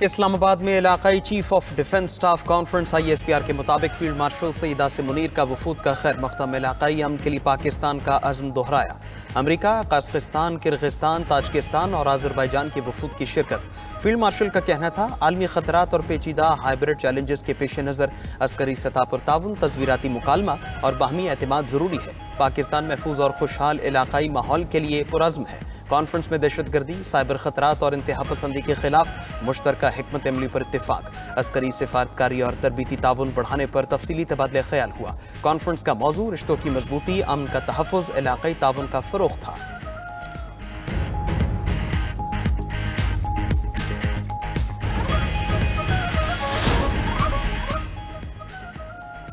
इस्लामाबाद में इलाकाई chief of defence staff conference ISPR के मुताबिक फील्ड मार्शल सईद आसिम मुनीर का वफूद का खैर मकदम इलाकाई अमन के लिए पाकिस्तान का अज़्म दोहराया। अमरीका, कज़ाकिस्तान, किर्गिस्तान, ताजिकिस्तान और अज़रबैजान के वफूद की शिरकत। फील्ड मार्शल का कहना था आलमी खतरात और पेचीदा हाइब्रिड चैलेंजेस के पेश नज़र अस्करी सतह पर ताउन, तज़वीराती मुकालमा और बाहमी एतमाद ज़रूरी है। पाकिस्तान महफूज और खुशहाल इलाकाई माहौल के लिए पुरज़्म है। कॉन्फ्रेंस में दहशतगर्दी, साइबर खतरात और इंतहा पसंदी के खिलाफ मुश्तरका हिकमत अमली पर इत्तेफाक, अस्करी सिफारतकारी और तरबीती ताउन बढ़ाने पर तफसीली तबादला ख्याल हुआ। कॉन्फ्रेंस का मौजू रिश्तों की मजबूती, अमन का तहफ़्फ़ुज़, इलाकाई ताउन का फ़रोग़ था।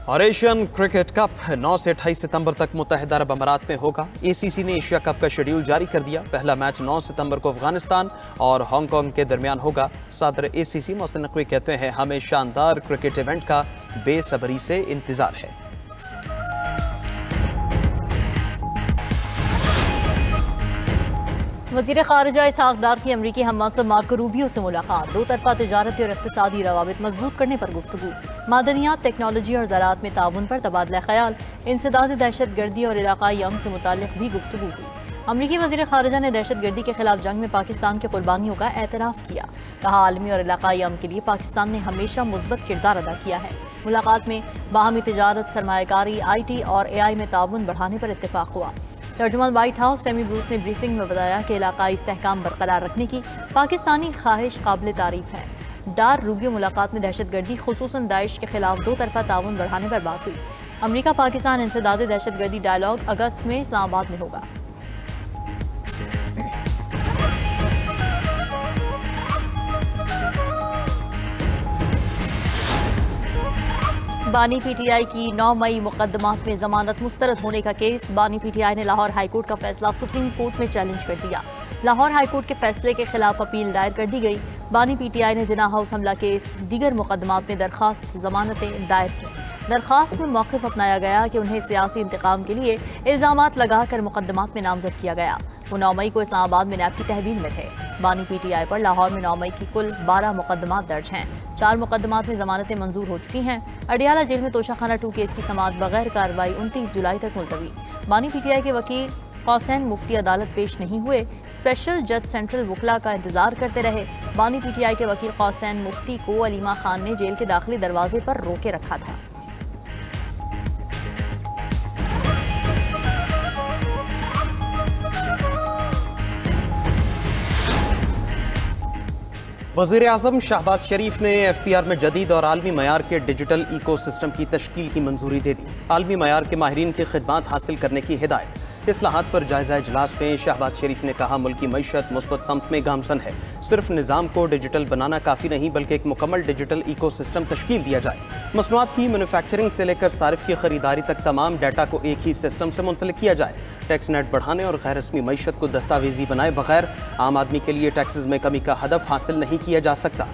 और एशियन क्रिकेट कप 9 से 28 सितंबर तक मुत्तहिदा अरब अमारात में होगा। ACC ने एशिया कप का शेड्यूल जारी कर दिया। पहला मैच 9 सितंबर को अफगानिस्तान और हांगकांग के दरमियान होगा। सदर ACC मोहसिन नकवी कहते हैं हमें शानदार क्रिकेट इवेंट का बेसब्री से इंतजार है। वज़ीर ख़ारिजा इसहाक़ डार की अमरीकी हममंसब मार्को रूबियो से मुलाकात। दो तरफ़ा तिजारती और इक़्तिसादी रवाबित मजबूत करने पर गुफ्तगू। मादनियात, टेक्नोलॉजी और ज़राअत में ताउन पर तबादला ख़याल। इंसदाद दहशत गर्दी और इलाक़ाई अमन से मुताल्लिक़ भी गुफ्तगू हुई। अमरीकी वज़ीर ख़ारिजा ने दहशत गर्दी के खिलाफ जंग में पाकिस्तान के कुर्बानियों का एतराफ़ किया। कहा आलमी और इलाक़ाई अमन के लिए पाकिस्तान ने हमेशा मुस्बत किरदार अदा किया है। मुलाकात में बाहमी तिजारत, सरमायाकारी, IT और AI में ताउन बढ़ाने पर इत्तेफाक हुआ। तर्जुमान व्हाइट हाउस टेमी ब्रूस ने ब्रीफिंग में बताया कि इलाकाई इस्तेहकाम बरकरार रखने की पाकिस्तानी ख्वाहिश काबिल तारीफ है। डार रूबियो मुलाकात में दहशत गर्दी, खुसूसन दाइश के खिलाफ दो तरफा ताउन बढ़ाने पर बात हुई। अमरीका पाकिस्तान इंसदाद दहशत गर्दी डायलॉग अगस्त में इस्लामाबाद में होगा। बानी PTI की 9 मई मुकदमात में जमानत मुस्तरद होने का केस। बानी PTI ने लाहौर हाईकोर्ट का फैसला सुप्रीम कोर्ट में चैलेंज कर दिया। लाहौर हाईकोर्ट के फैसले के खिलाफ अपील दायर कर दी गई। बानी PTI ने जिना हाउस हमला केस, दीगर मुकदमात में दरखास्त जमानतें दायर की। दरखास्त में मौक़िफ़ अपनाया गया कि उन्हें सियासी इंतकाम के लिए इल्ज़ामात लगाकर मुकदमात में नामजद किया गया। वो 9 मई को इस्लामाबाद में नैब की तहवील में थे। बानी PTI पर लाहौर में 9 मई की कुल 12 मुकदमात दर्ज हैं। 4 मुकदमात में जमानतें मंजूर हो चुकी हैं। अडियाला जेल में तोशाखाना 2 केस की समाअत बगैर कार्रवाई 29 जुलाई तक मुलतवी। बानी PTI के वकील कौसैन मुफ्ती अदालत पेश नहीं हुए। स्पेशल जज सेंट्रल वकला का इंतजार करते रहे। बानी PTI के वकील कौसैन मुफ्ती को अलीमा खान ने जेल के दाखिली दरवाजे पर रोके रखा था। वज़ीर आज़म शहबाज शरीफ ने FPR में जदीद और आलमी मयार के डिजिटल इको सिस्टम की तश्कील की मंजूरी दे दी। आलमी मयार के माहिरीन की खिदमात हासिल करने की हिदायत। इस्लाहात पर जायजा इजलास में शहबाज शरीफ ने कहा मुल्क की मईशत मुस्बत समत में गामसन है। सिर्फ निज़ाम को डिजिटल बनाना काफ़ी नहीं बल्कि एक मुकम्मल डिजिटल इको सिस्टम तश्कील दिया जाए। मसनूआत की मैन्युफैक्चरिंग से लेकर सारिफ की खरीदारी तक तमाम डाटा को एक ही सिस्टम से मुंसलिक किया जाए। टैक्स नेट बढ़ाने और गैर रस्मी मईशत को दस्तावेजी बनाए बगैर आम आदमी के लिए टैक्सेस में कमी का हदफ हासिल नहीं किया जा सकता।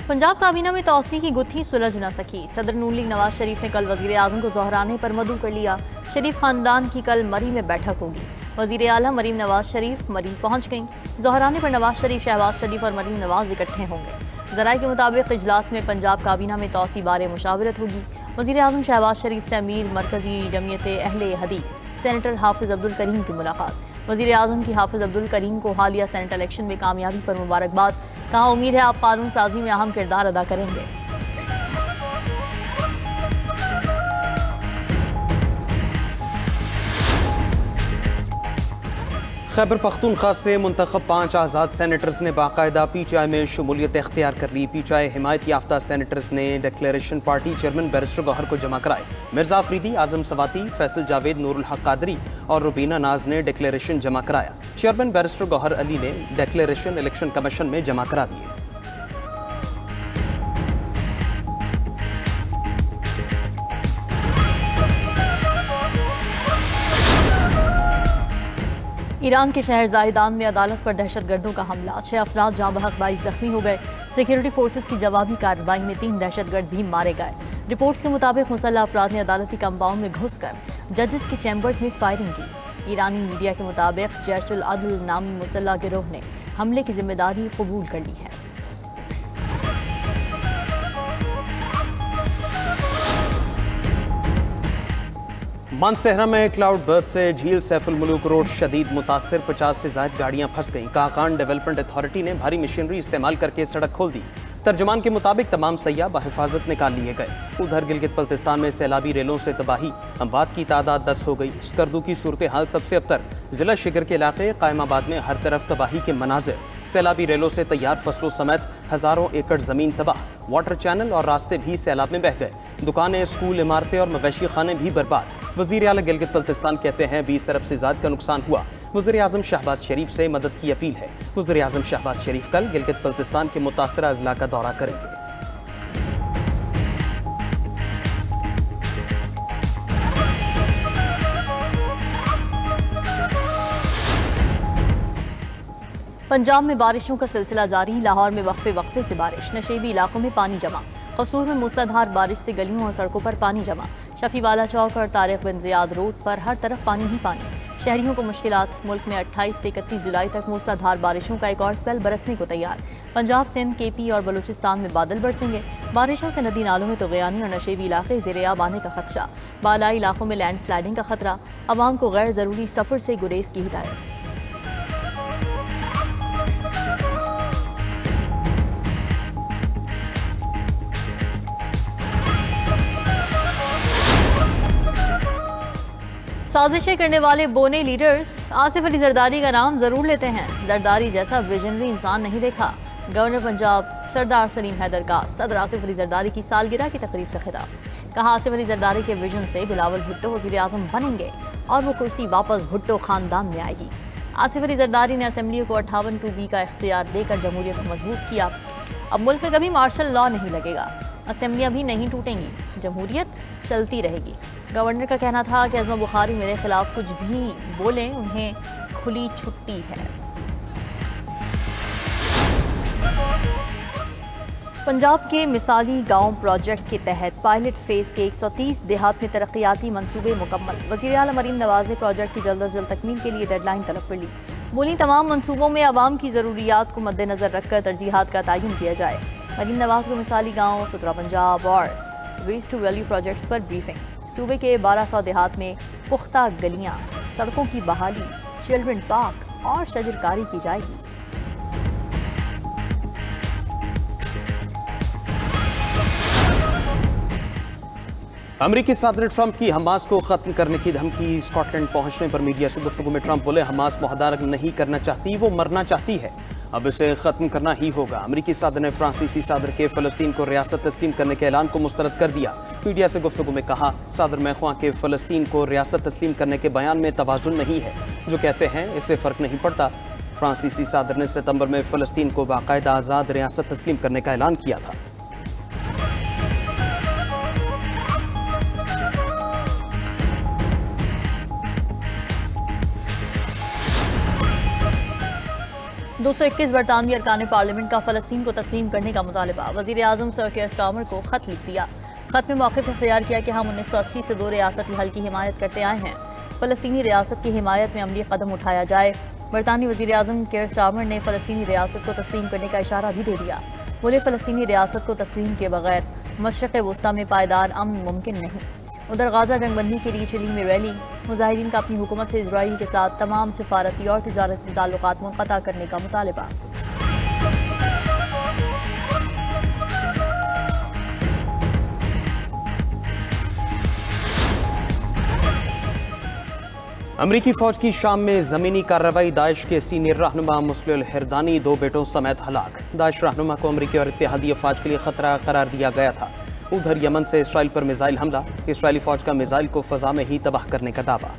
पंजाब काबीना में तौसी की गुत्थी सुलझ न सकी। सदर नून लीग नवाज शरीफ ने कल वजीर आजम को जोहराने पर मदऊ कर लिया। शरीफ खानदान की कल मरी में बैठक होगी। वजीर आला मरीम नवाज शरीफ मरी पहुंच गईं। जोहराने पर नवाज शरीफ, शहबाज शरीफ और मरीम नवाज इकट्ठे होंगे। ज़राए के मुताबिक इजलास में पंजाब काबीना में तौसी बारे मुशावरत होगी। वजीर आजम शहबाज शरीफ से अमीर मरकजी जमीयत अहले हदीस सेनेटर हाफिज अब्दुल करीम की मुलाकात। वजीर आजम की हाफिज अब्दुल करीम को हालिया सेनेट इलेक्शन में कामयाबी पर मुबारकबाद। कहा उम्मीद है आप कानून साजी में अहम किरदार अदा करेंगे। खैबर पख्तूनख्वा से मुंतखब 5 आज़ाद सेनेटर्स ने बाकायदा PTI में शमूलियत इख्तियार कर ली। PTI हिमायत याफ्ता सेनेटर्स ने declaration party chairman barrister Gohar को जमा कराए। मिर्जा अफरीदी, आजम सवाती, फैसल जावेद, नूरुल हक कादरी और रुबीना नाज ने डिक्लेरेशन जमा कराया। चेयरमैन बैरिस्टर गौहर अली ने डिक्लेरेशन इलेक्शन कमीशन में जमा करा दिए। ईरान के शहर जायदान में अदालत पर दहशतगर्दों का हमला, 6 अफराद जाँ बहक 22 जख्मी हो गए। सिक्योरिटी फोर्सेस की जवाबी कार्रवाई में 3 दहशतगर्द भी मारे गए। रिपोर्ट्स के मुताबिक मुसल्लह अफराद ने अदालती कंपाउंड में घुसकर जजेस के चैम्बर्स में फायरिंग की। ईरानी मीडिया के मुताबिक जैश उल अदल नामी मुसल्लह गिरोह ने हमले की जिम्मेदारी कबूल कर ली है। मानसहरा में क्लाउड बर्स्ट से झील सैफुल मुलूक रोड शदीद मुतासर, 50 से ज्यादा गाड़ियां फंस गईं। काकान डेवलपमेंट अथॉरिटी ने भारी मशीनरी इस्तेमाल करके सड़क खोल दी। तर्जुमान के मुताबिक तमाम सयाह बहिफाजत निकाल लिए गए। उधर गिलगित बल्तिस्तान में सैलाबी रेलों से तबाही, अमवात की तादाद 10 हो गई। स्कर्दू की सूरत हाल सबसे अबतर। जिला शिगर के इलाके कायमाबाद में हर तरफ तबाही के मनाजिर। सैलाबी रेलों से तैयार फसलों समेत हजारों एकड़ जमीन तबाह। वाटर चैनल और रास्ते भी सैलाब में बह गए। दुकानें, स्कूल, इमारतें और मवेशी खाने भी बर्बाद। वज़ीर आला गिलगित बल्तिस्तान कहते हैं 20 अरब से ज्यादा का नुकसान हुआ। वज़ीर आज़म शहबाज शरीफ से मदद की अपील है। वज़ीर आज़म शहबाज शरीफ कल गिलगित बल्तिस्तान के मुतासरा अजला का दौरा करेंगे। पंजाब में बारिशों का सिलसिला जारी। लाहौर में वक्फे वक्फे से बारिश, नशेबी इलाकों में पानी जमा। कसूर में मूसलाधार बारिश से गलियों और सड़कों पर पानी जमा। शफीवाला चौक और तारिक बिन ज़ियाद रोड पर हर तरफ पानी ही पानी। शहरियों को मुश्किलात। मुल्क में 28 से 31 जुलाई तक मूसलाधार बारिशों का एक और स्पेल बरसने को तैयार। पंजाब, सिंध, केपी और बलूचिस्तान में बादल बरसेंगे। बारिशों से नदी नालों में तुग़यानी और नशेबी इलाके ज़ेर-ए-आब आने का खदशा। बालाई इलाकों में लैंड स्लाइडिंग का खतरा। अवाम को गैर ज़रूरी सफ़र से गुरेज की हिदायत। साजिशें करने वाले बोने लीडर्स आसिफ अली जरदारी का नाम जरूर लेते हैं। जरदारी जैसा विजनरी इंसान नहीं देखा। गवर्नर पंजाब सरदार सलीम हैदर का सदर आसिफ अली जरदारी की सालगिरह की तकरीब से खिताब। कहा, आसिफ अली जरदारी के विजन से बिलावल भुट्टो वज़ीर आज़म बनेंगे और वो कुर्सी वापस भुट्टो खानदान में आएगी। आसिफ अली जरदारी ने असेंबली को 58(2)B का इख्तियार देकर जमहूरियत को मजबूत किया। अब मुल्क में कभी मार्शल लॉ नहीं लगेगा, असेंबलियां भी नहीं टूटेंगी, जमहूरियत चलती रहेगी। गवर्नर का कहना था कि अज़मा बुखारी मेरे खिलाफ कुछ भी बोलें, उन्हें खुली छुट्टी है। पंजाब के मिसाली गांव प्रोजेक्ट के तहत पायलट फेज के 130 देहात में तरक्याती मंसूबे मुकम्मल। वज़ीर आला मरीम नवाज ने प्रोजेक्ट की जल्द अज जल्द तकमील के लिए डेडलाइन तलब कर ली। बोली, तमाम मंसूबों में आवाम की ज़रूरियात को मद्देनज़र रखकर तरजीहात का तयन किया जाए। मरीम नवाज को मिसाली गाँव, सुतरा पंजाब और वेस्ट टू वैल्यू प्रोजेक्ट्स पर ब्रीफिंग। सूबे के 1200 देहात में पुख्ता गलियाँ, सड़कों की बहाली, चिल्ड्रन पार्क और शजरकारी की जाएगी। अमेरिकी सदर ट्रंप की हमास को खत्म करने की धमकी। स्कॉटलैंड पहुंचने पर मीडिया से गुफ्तगू में ट्रंप बोले, हमास मुआहदा नहीं करना चाहती, वो मरना चाहती है। अब इसे खत्म करना ही होगा। अमेरिकी सदर ने फ्रांसीसी सदर के फ़लस्तीन को रियासत तस्लीम करने के ऐलान को मुस्तरद कर दिया। मीडिया से गुफ्तगू में कहा, सदर मैख्वां के फ़लस्तीन को रियासत तस्लीम करने के बयान में तवाज़ुन नहीं है। जो कहते हैं इससे फ़र्क नहीं पड़ता। फ्रांसीसी सदर ने सितंबर में फ़लस्तीन को बाकायदा आज़ाद रियासत तस्लीम करने का ऐलान किया था। दो 221 बरतानवी अरकान पार्लियामेंट का फ़लस्तीन को तस्लीम करने का मुतालबा। वज़ीर आज़म सर केयर स्टार्मर को ख़त लिख दिया। ख़त में मौक़िफ़ इख्तियार किया कि हम 1980 से 2 रियासती हल की हिमायत करते आए हैं। फ़लस्तीनी रियासत की हिमायत में अमली कदम उठाया जाए। बरतानवी वज़ीर आज़म केयर स्टार्मर ने फ़लस्तीनी रियासत को तस्लीम करने का इशारा भी दे दिया। बोले, फ़लस्तीनी रियासत को तस्लीम के बगैर मशरिक़ वुस्ता में पायदार अमन मुमकिन नहीं। उधर गाज़ा जंगबंदी के लिए चिली में रैली। मुजाहिरीन का अपनी हुकूमत से इजराइल के साथ तमाम सिफारती और तिजारती ताल्लुकात मुनक़ता करने का मुतालबा। अमरीकी फौज की शाम में जमीनी कार्रवाई। दाइश के सीनियर रहनुमा मुस्लिम हिरदानी 2 बेटों समेत हलाक। दाइश रहनुमा को अमरीकी और इत्तेहादी अफवाज के लिए खतरा करार दिया गया था। उधर यमन से इसराइल पर मिसाइल हमला। इसराइली फौज का मिसाइल को फजा में ही तबाह करने का दावा।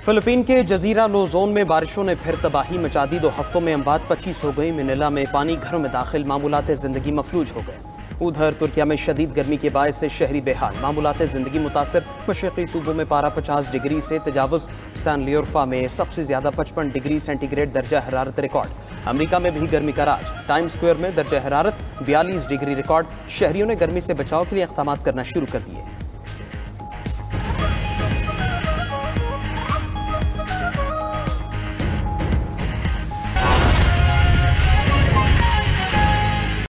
फिलिपीन के जजीरा लोजोन में बारिशों ने फिर तबाही मचा दी। 2 हफ्तों में अमवात 25 हो गई। मिनेला में पानी घरों में दाखिल, मामूलात जिंदगी मफलूज हो गए। उधर तुर्किया में शदीद गर्मी के बायस से शहरी बेहाल, मामूलात ज़िंदगी मुतासर। मशरक़ी सूबों में पारा 50 डिग्री से तजावुज़। सान लियोर्फा में सबसे ज़्यादा 55 डिग्री सेंटीग्रेड दर्जा हरारत रिकॉर्ड। अमेरिका में भी गर्मी का राज, टाइम स्क्वायर में दर्जा हरारत 42 डिग्री रिकॉर्ड। शहरियों ने गर्मी से बचाव के लिए इक़दाम करना शुरू कर दिए।